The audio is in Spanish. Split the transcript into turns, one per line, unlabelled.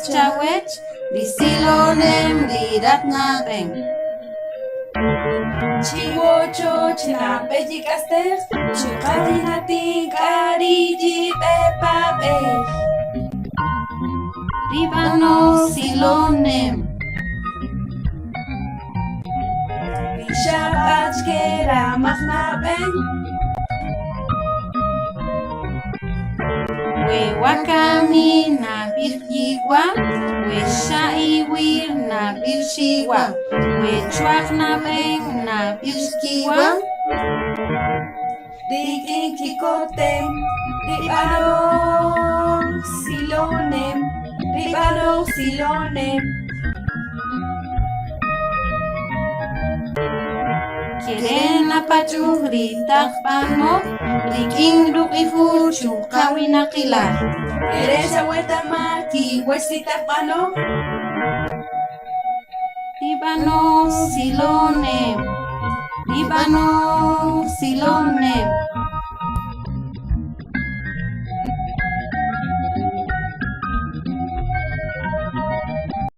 chawech, lisilonem liratnaben.
Chiwocho chinapellicaster, chukarinati kariji pepape.
Ribano silonem.
Vishabachkera magnaben.
We wakami na birjiwa, we shaiwir na birshiwa, we chuaknaben na birskiwa.
Dikin kikotem, ribano silonem, ribano silonem.
Quieren apachu gritak pamo, riking rukifu chukawin akila.
Eres abueta maki, huesita pano.
Ribano silonem, Ribano silonem.